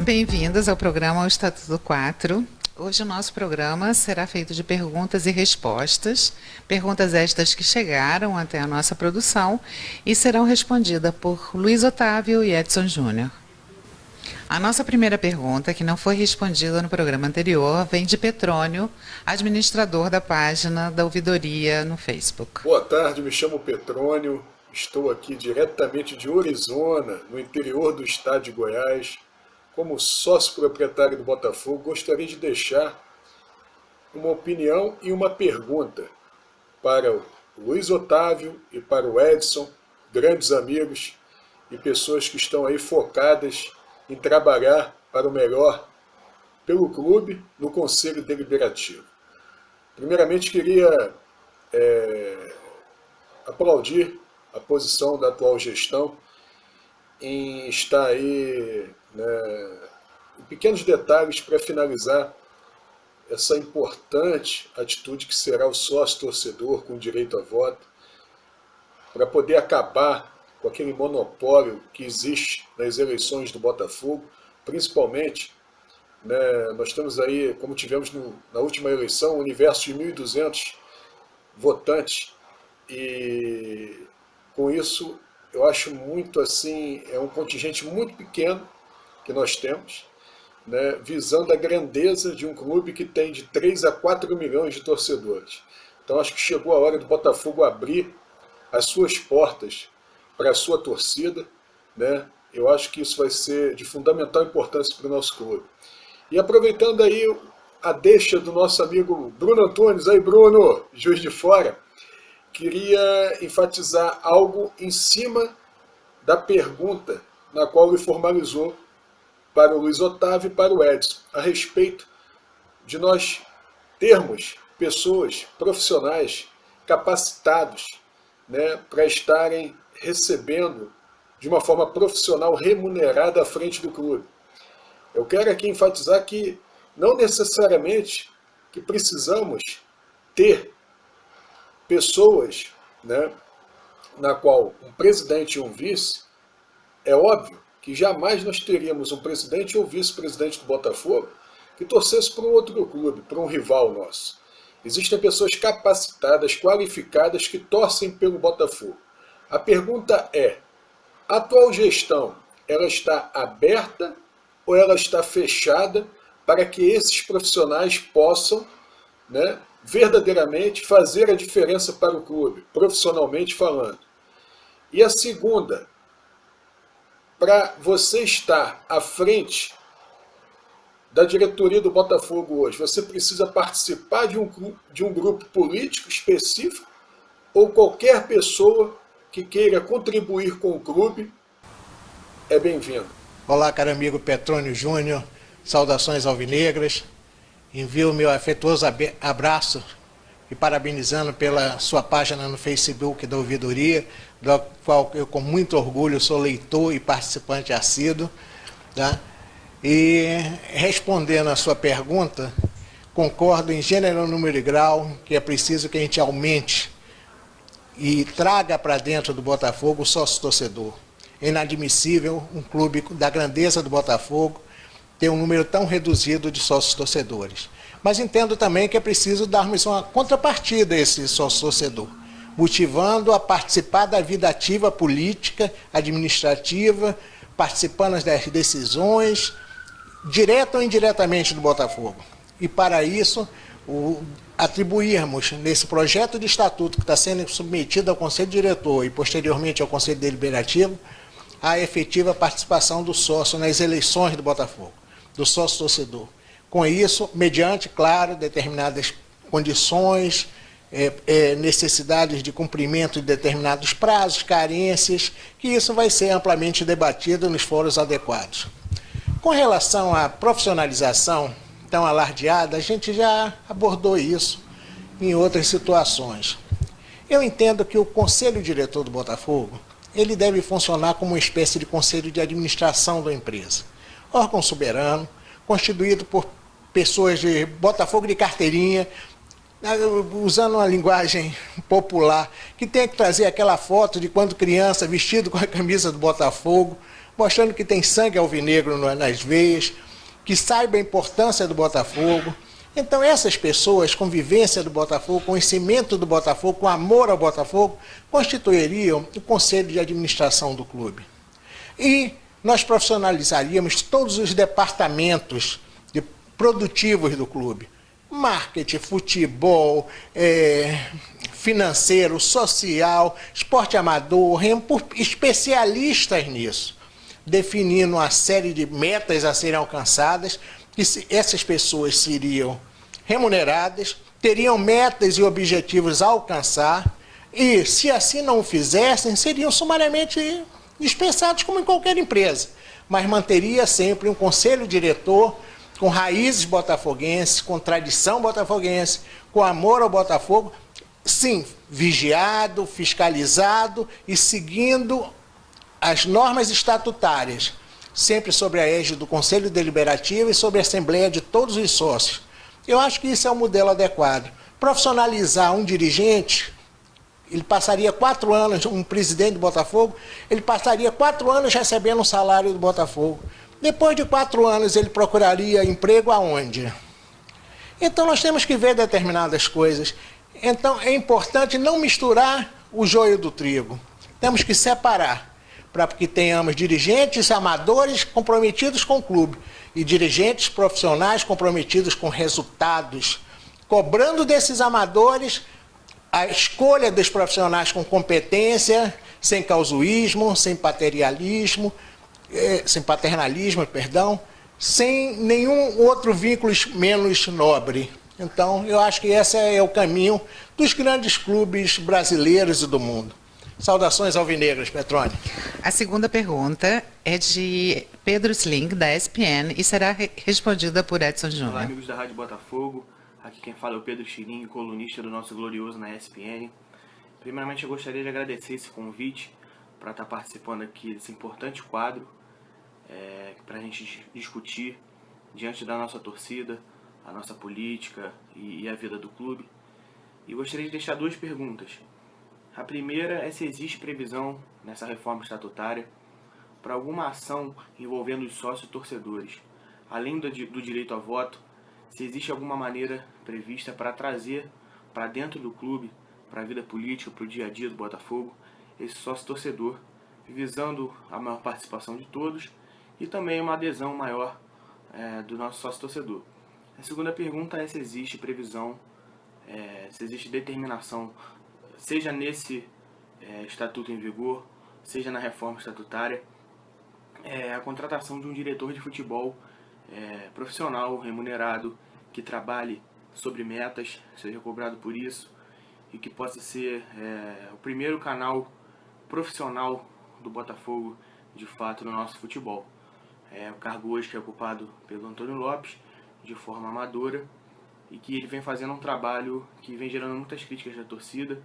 bem-vindas ao programa O Estatuto 4. Hoje o nosso programa será feito de perguntas e respostas, perguntas estas que chegaram até a nossa produção e serão respondidas por Luiz Otávio e Edson Júnior. A nossa primeira pergunta, que não foi respondida no programa anterior, vem de Petrônio, administrador da página da ouvidoria no Facebook. Boa tarde, me chamo Petrônio, estou aqui diretamente de Orizona, no interior do estado de Goiás. Como sócio proprietário do Botafogo, gostaria de deixar uma opinião e uma pergunta para o Luiz Otávio e para o Edson, grandes amigos e pessoas que estão aí focadas em trabalhar para o melhor pelo clube no Conselho Deliberativo. Primeiramente, queria aplaudir a posição da atual gestão em estar aí, em pequenos detalhes para finalizar essa importante atitude que será o sócio-torcedor com direito a voto, para poder acabar com aquele monopólio que existe nas eleições do Botafogo, principalmente, nós temos aí, como tivemos na última eleição, um universo de 1.200 votantes, e com isso eu acho muito assim, é um contingente muito pequeno que nós temos, visando a grandeza de um clube que tem de 3 a 4 milhões de torcedores. Então acho que chegou a hora do Botafogo abrir as suas portas para a sua torcida, Eu acho que isso vai ser de fundamental importância para o nosso clube. E aproveitando aí a deixa do nosso amigo Bruno Antunes, aí Bruno, Juiz de Fora, queria enfatizar algo em cima da pergunta na qual ele formalizou para o Luiz Otávio e para o Edson, a respeito de nós termos pessoas profissionais capacitados, para estarem recebendo de uma forma profissional remunerada à frente do clube. Eu quero aqui enfatizar que não necessariamente que precisamos ter pessoas, na qual um presidente e um vice, é óbvio que jamais nós teríamos um presidente ou vice-presidente do Botafogo que torcesse para um outro clube, para um rival nosso. Existem pessoas capacitadas, qualificadas, que torcem pelo Botafogo. A pergunta é, a atual gestão, ela está aberta ou ela está fechada para que esses profissionais possam, verdadeiramente fazer a diferença para o clube, profissionalmente falando? E a segunda, para você estar à frente da diretoria do Botafogo hoje, você precisa participar de um grupo político específico ou qualquer pessoa que queira contribuir com o clube é bem-vindo. Olá, caro amigo Petrônio Júnior, saudações alvinegras. Envio meu afetuoso abraço e parabenizando pela sua página no Facebook da ouvidoria, da qual eu com muito orgulho sou leitor e participante assíduo. Tá? E respondendo a sua pergunta, concordo em gênero, número e grau que é preciso que a gente aumente e traga para dentro do Botafogo o sócio-torcedor. É inadmissível um clube da grandeza do Botafogo ter um número tão reduzido de sócios-torcedores. Mas entendo também que é preciso darmos uma contrapartida a esse sócio-torcedor, motivando a participar da vida ativa política, administrativa, participando das decisões, direto ou indiretamente do Botafogo. E para isso, atribuirmos nesse projeto de estatuto que está sendo submetido ao Conselho Diretor e posteriormente ao Conselho Deliberativo, a efetiva participação do sócio nas eleições do Botafogo, do sócio-torcedor. Com isso, mediante, claro, determinadas condições, necessidades de cumprimento de determinados prazos, carências, que isso vai ser amplamente debatido nos fóruns adequados. Com relação à profissionalização tão alardeada, a gente já abordou isso em outras situações. Eu entendo que o Conselho Diretor do Botafogo, ele deve funcionar como uma espécie de conselho de administração da empresa. Órgão soberano, constituído por pessoas de Botafogo de carteirinha, usando uma linguagem popular, que tem que trazer aquela foto de quando criança, vestido com a camisa do Botafogo, mostrando que tem sangue alvinegro nas veias, que saiba a importância do Botafogo. Então, essas pessoas, com vivência do Botafogo, conhecimento do Botafogo, com amor ao Botafogo, constituiriam o conselho de administração do clube. E nós profissionalizaríamos todos os departamentos produtivos do clube. Marketing, futebol, financeiro, social, esporte amador, por especialistas nisso, definindo uma série de metas a serem alcançadas, que essas pessoas seriam remuneradas, teriam metas e objetivos a alcançar, e se assim não o fizessem, seriam sumariamente dispensados como em qualquer empresa, mas manteria sempre um conselho diretor com raízes botafoguenses, com tradição botafoguense, com amor ao Botafogo, sim, vigiado, fiscalizado e seguindo as normas estatutárias, sempre sobre a égide do Conselho Deliberativo e sobre a Assembleia de todos os sócios. Eu acho que isso é um modelo adequado. Profissionalizar um dirigente, ele passaria 4 anos, um presidente do Botafogo, ele passaria 4 anos recebendo um salário do Botafogo. Depois de 4 anos, ele procuraria emprego aonde? Então, nós temos que ver determinadas coisas. Então, é importante não misturar o joio do trigo. Temos que separar, para que tenhamos dirigentes amadores comprometidos com o clube e dirigentes profissionais comprometidos com resultados, cobrando desses amadores a escolha dos profissionais com competência, sem causuísmo, sem paternalismo, sem nenhum outro vínculo menos nobre. Então, eu acho que esse é o caminho dos grandes clubes brasileiros e do mundo. Saudações alvinegras, Petrone. A segunda pergunta é de Pedro Sling, da ESPN, e será respondida por Edson Júnior. Olá, amigos da Rádio Botafogo. Aqui quem fala é o Pedro Sling, colunista do nosso Glorioso na ESPN. Primeiramente, eu gostaria de agradecer esse convite para estar participando aqui desse importante quadro, para a gente discutir diante da nossa torcida, a nossa política e a vida do clube. E gostaria de deixar 2 perguntas. A primeira é se existe previsão nessa reforma estatutária para alguma ação envolvendo os sócios torcedores, além do direito a voto, se existe alguma maneira prevista para trazer para dentro do clube, para a vida política, para o dia a dia do Botafogo, esse sócio torcedor, visando a maior participação de todos e também uma adesão maior do nosso sócio torcedor. A segunda pergunta é se existe previsão, se existe determinação, seja nesse estatuto em vigor, seja na reforma estatutária, a contratação de um diretor de futebol profissional, remunerado, que trabalhe sobre metas, seja cobrado por isso, e que possa ser o primeiro canal profissional do Botafogo, de fato, no nosso futebol. O cargo hoje que é ocupado pelo Antônio Lopes, de forma amadora, e que ele vem fazendo um trabalho que vem gerando muitas críticas da torcida,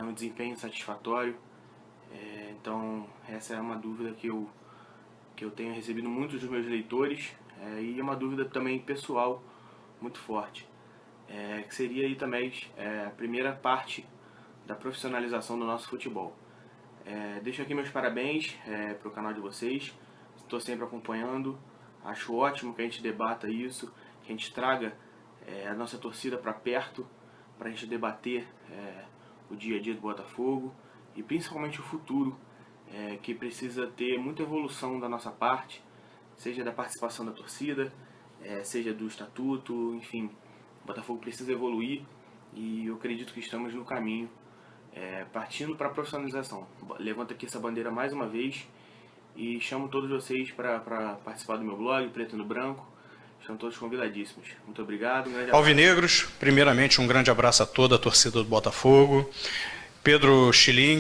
um desempenho satisfatório. Então, essa é uma dúvida que eu tenho recebido muito dos meus leitores, e é uma dúvida também pessoal muito forte, que seria aí também a primeira parte da profissionalização do nosso futebol. Deixo aqui meus parabéns para o canal de vocês, estou sempre acompanhando, acho ótimo que a gente debata isso, que a gente traga a nossa torcida para perto, para a gente debater o dia a dia do Botafogo e principalmente o futuro, que precisa ter muita evolução da nossa parte, seja da participação da torcida, seja do estatuto, enfim, o Botafogo precisa evoluir e eu acredito que estamos no caminho, partindo para a profissionalização. Levanto aqui essa bandeira mais uma vez e chamo todos vocês para participar do meu blog, Preto no Branco. Estão todos convidadíssimos. Muito obrigado. Alvinegros, primeiramente um grande abraço a toda a torcida do Botafogo. Pedro Schilling,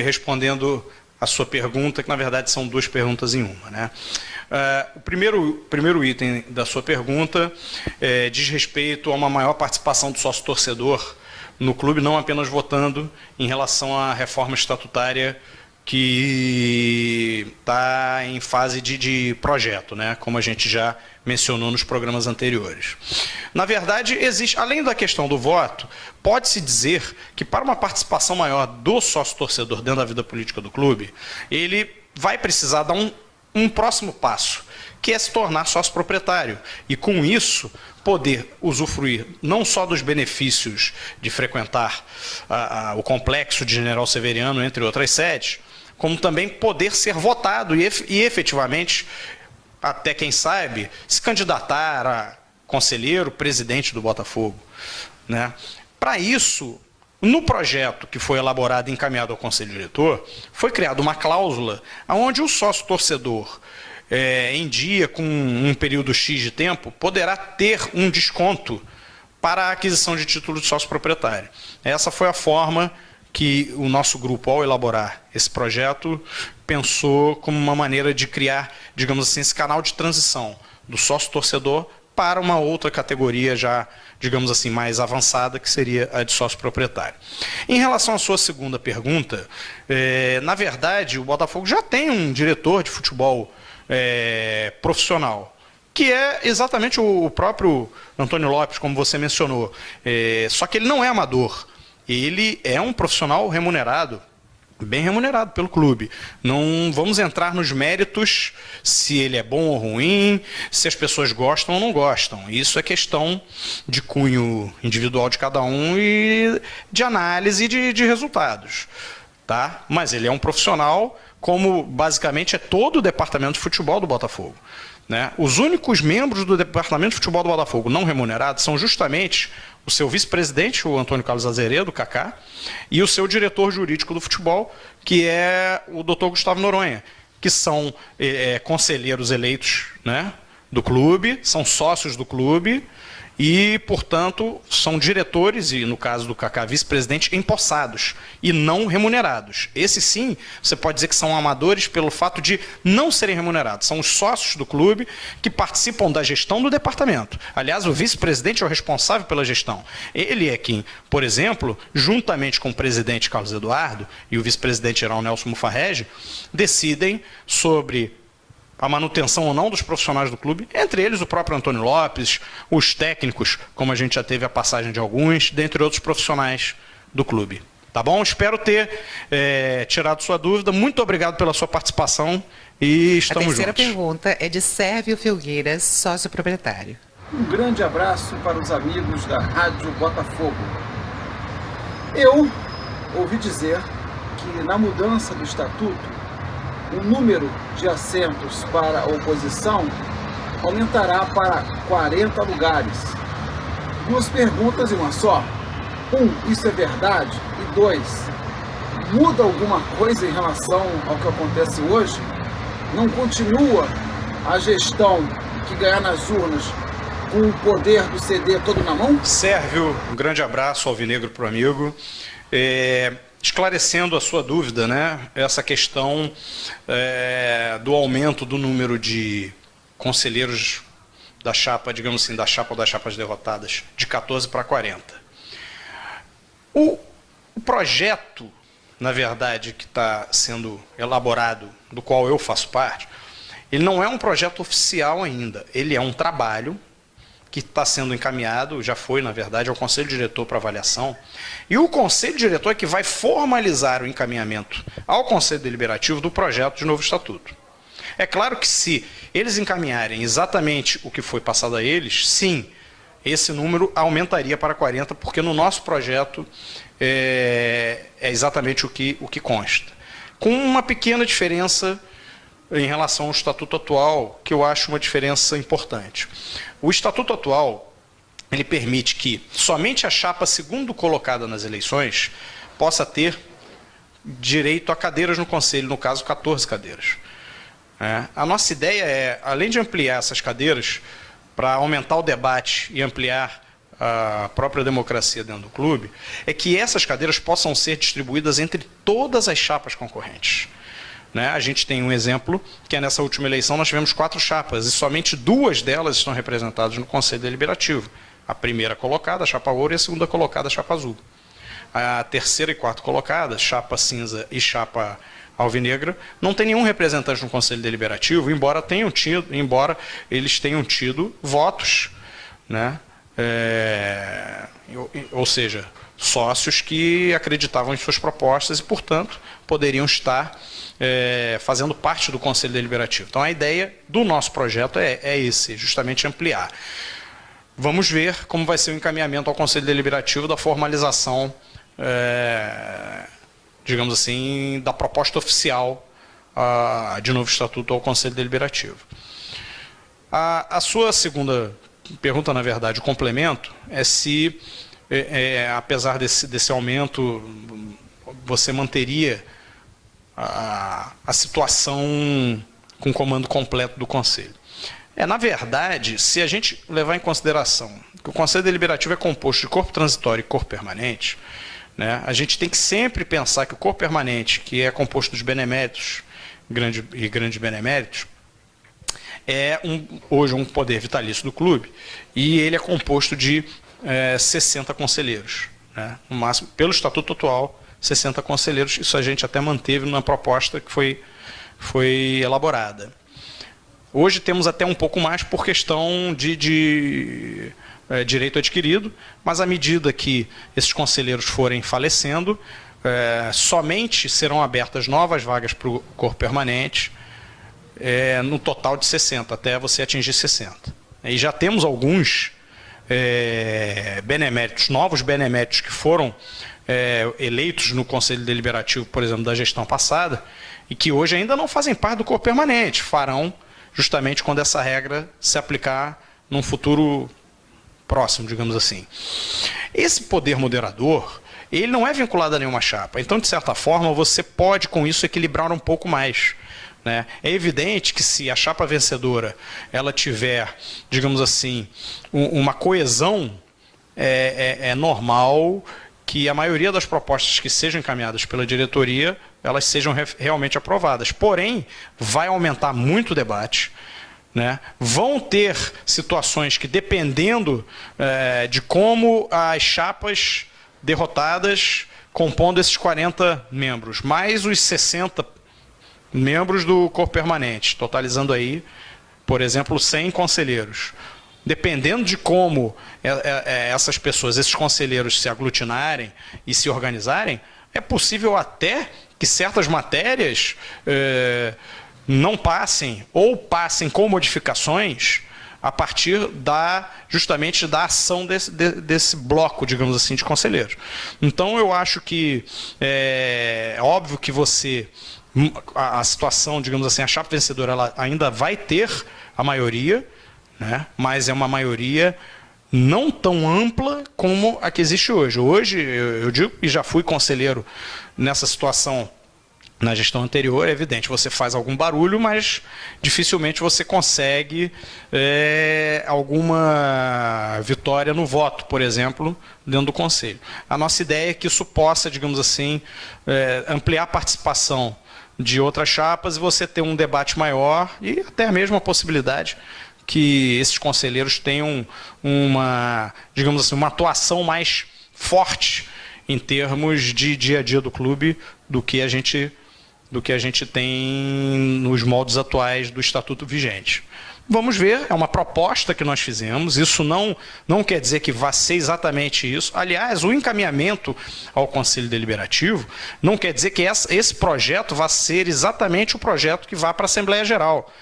respondendo a sua pergunta, que na verdade são 2 perguntas em uma, né? O primeiro item da sua pergunta diz respeito a uma maior participação do sócio-torcedor no clube, não apenas votando em relação à reforma estatutária que está em fase de projeto, né? Como a gente já mencionou nos programas anteriores. Na verdade, existe, além da questão do voto, pode-se dizer que para uma participação maior do sócio-torcedor dentro da vida política do clube, ele vai precisar dar um próximo passo, que é se tornar sócio proprietário. E com isso, poder usufruir não só dos benefícios de frequentar o complexo de General Severiano, entre outras sedes, como também poder ser votado e efetivamente, até quem sabe, se candidatar a conselheiro, presidente do Botafogo, né? Para isso, no projeto que foi elaborado e encaminhado ao Conselho Diretor, foi criada uma cláusula onde o sócio-torcedor, em dia, com um período X de tempo, poderá ter um desconto para a aquisição de título de sócio proprietário. Essa foi a forma que o nosso grupo, ao elaborar esse projeto, pensou como uma maneira de criar, digamos assim, esse canal de transição do sócio-torcedor para uma outra categoria já, digamos assim, mais avançada, que seria a de sócio proprietário. Em relação à sua segunda pergunta, na verdade, o Botafogo já tem um diretor de futebol profissional, que é exatamente o próprio Antônio Lopes, como você mencionou. Só que ele não é amador. Ele é um profissional remunerado, bem remunerado pelo clube. Não vamos entrar nos méritos se ele é bom ou ruim, se as pessoas gostam ou não gostam. Isso é questão de cunho individual de cada um e de análise de resultados. Tá? Mas ele é um profissional, como basicamente é todo o departamento de futebol do Botafogo. Né? Os únicos membros do departamento de futebol do Botafogo não remunerados são justamente o seu vice-presidente, o Antônio Carlos Azeredo, Kaká, e o seu diretor jurídico do futebol, que é o Dr. Gustavo Noronha, que são conselheiros eleitos, né, do clube, são sócios do clube e, portanto, são diretores, e no caso do Kaká, vice-presidente, empossados e não remunerados. Esses sim, você pode dizer que são amadores pelo fato de não serem remunerados. São os sócios do clube que participam da gestão do departamento. Aliás, o vice-presidente é o responsável pela gestão. Ele é quem, por exemplo, juntamente com o presidente Carlos Eduardo e o vice-presidente geral Nelson Mufarrege, decidem sobre a manutenção ou não dos profissionais do clube, entre eles o próprio Antônio Lopes, os técnicos, como a gente já teve a passagem de alguns, dentre outros profissionais do clube. Tá bom? Espero ter tirado sua dúvida. Muito obrigado pela sua participação e estamos juntos. A terceira pergunta é de Sérvio Filgueiras, sócio proprietário. Um grande abraço para os amigos da Rádio Botafogo. Eu ouvi dizer que na mudança do estatuto, o número de assentos para a oposição aumentará para 40 lugares. Duas perguntas e uma só. Isso é verdade? E 2, muda alguma coisa em relação ao que acontece hoje? Não continua a gestão que ganhar nas urnas com o poder do CD todo na mão? Sérvio, um grande abraço alvinegro para o amigo. Esclarecendo a sua dúvida, né, essa questão do aumento do número de conselheiros da chapa, digamos assim, da chapa ou das chapas derrotadas, de 14 para 40. O projeto, na verdade, que está sendo elaborado, do qual eu faço parte, ele não é um projeto oficial ainda, ele é um trabalho que está sendo encaminhado, já foi, na verdade, ao Conselho Diretor para avaliação, e o Conselho Diretor é que vai formalizar o encaminhamento ao Conselho Deliberativo do projeto de novo estatuto. É claro que se eles encaminharem exatamente o que foi passado a eles, sim, esse número aumentaria para 40, porque no nosso projeto é exatamente o que consta. Com uma pequena diferença em relação ao estatuto atual, que eu acho uma diferença importante. O estatuto atual, ele permite que somente a chapa segundo colocada nas eleições possa ter direito a cadeiras no Conselho, no caso 14 cadeiras. A nossa ideia é, além de ampliar essas cadeiras, para aumentar o debate e ampliar a própria democracia dentro do clube, é que essas cadeiras possam ser distribuídas entre todas as chapas concorrentes. A gente tem um exemplo, que é nessa última eleição nós tivemos 4 chapas, e somente 2 delas estão representadas no Conselho Deliberativo. A primeira colocada, a chapa ouro, e a segunda colocada, a chapa azul. A terceira e quarta colocada, chapa cinza e chapa alvinegra, não tem nenhum representante no Conselho Deliberativo, embora eles tenham tido votos, né, ou seja, sócios que acreditavam em suas propostas e, portanto, poderiam estar fazendo parte do Conselho Deliberativo. Então, a ideia do nosso projeto é esse, justamente ampliar. Vamos ver como vai ser o encaminhamento ao Conselho Deliberativo da formalização, digamos assim, da proposta oficial de novo estatuto ao Conselho Deliberativo. A sua segunda pergunta, na verdade, o complemento, é se, apesar desse aumento, você manteria a situação com comando completo do Conselho. Na verdade, se a gente levar em consideração que o Conselho Deliberativo é composto de corpo transitório e corpo permanente, né, a gente tem que sempre pensar que o corpo permanente, que é composto dos beneméritos e grandes beneméritos, é hoje um poder vitalício do clube, e ele é composto de 60 conselheiros. Né, no máximo, pelo estatuto atual, 60 conselheiros. Isso a gente até manteve na proposta que foi elaborada. Hoje temos até um pouco mais por questão de direito adquirido, mas à medida que esses conselheiros forem falecendo, somente serão abertas novas vagas para o corpo permanente, no total de 60, até você atingir 60. E já temos alguns beneméritos, novos beneméritos que foram eleitos no Conselho Deliberativo, por exemplo, da gestão passada, e que hoje ainda não fazem parte do corpo permanente, farão justamente quando essa regra se aplicar num futuro próximo, digamos assim. Esse poder moderador, ele não é vinculado a nenhuma chapa, então, de certa forma, você pode, com isso, equilibrar um pouco mais. Né? É evidente que se a chapa vencedora ela tiver, digamos assim, uma coesão, é normal que a maioria das propostas que sejam encaminhadas pela diretoria, elas sejam realmente aprovadas. Porém, vai aumentar muito o debate. Né? Vão ter situações que, dependendo de como as chapas derrotadas, compondo esses 40 membros, mais os 60 membros do corpo permanente, totalizando aí, por exemplo, 100 conselheiros. Dependendo de como essas pessoas, esses conselheiros se aglutinarem e se organizarem, é possível até que certas matérias não passem ou passem com modificações a partir justamente da ação desse bloco, digamos assim, de conselheiros. Então, eu acho que é óbvio que a situação, digamos assim, a chapa vencedora ela ainda vai ter a maioria, né? Mas é uma maioria não tão ampla como a que existe hoje. Hoje, eu digo, e já fui conselheiro nessa situação na gestão anterior, é evidente, você faz algum barulho, mas dificilmente você consegue alguma vitória no voto, por exemplo, dentro do Conselho. A nossa ideia é que isso possa, digamos assim, ampliar a participação de outras chapas e você ter um debate maior e até mesmo a possibilidade que esses conselheiros tenham digamos assim, uma atuação mais forte em termos de dia a dia do clube do que a gente tem nos moldes atuais do estatuto vigente. Vamos ver, é uma proposta que nós fizemos, isso não quer dizer que vá ser exatamente isso. Aliás, o encaminhamento ao Conselho Deliberativo não quer dizer que esse projeto vá ser exatamente o projeto que vá para a Assembleia Geral.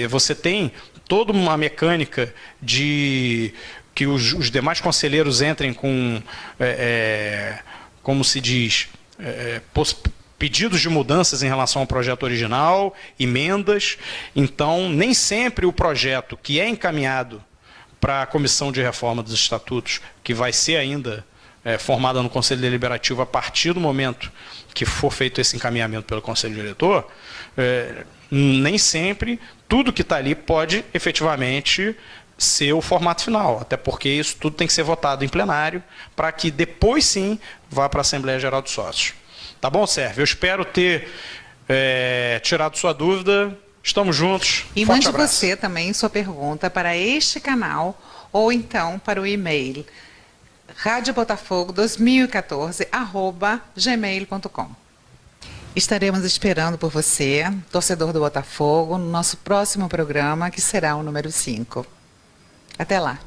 Você tem toda uma mecânica de que os demais conselheiros entrem com, como se diz, pedidos de mudanças em relação ao projeto original, emendas. Então, nem sempre o projeto que é encaminhado para a Comissão de Reforma dos Estatutos, que vai ser ainda formada no Conselho Deliberativo a partir do momento que for feito esse encaminhamento pelo Conselho Diretor, nem sempre tudo que está ali pode efetivamente ser o formato final, até porque isso tudo tem que ser votado em plenário para que depois sim vá para a Assembleia Geral dos Sócios. Tá bom, Sérgio? Eu espero ter tirado sua dúvida. Estamos juntos. E Forte mande abraço. você também sua pergunta para este canal ou então para o e-mail radiobotafogo2014@gmail.com. Estaremos esperando por você, torcedor do Botafogo, no nosso próximo programa, que será o número 5. Até lá.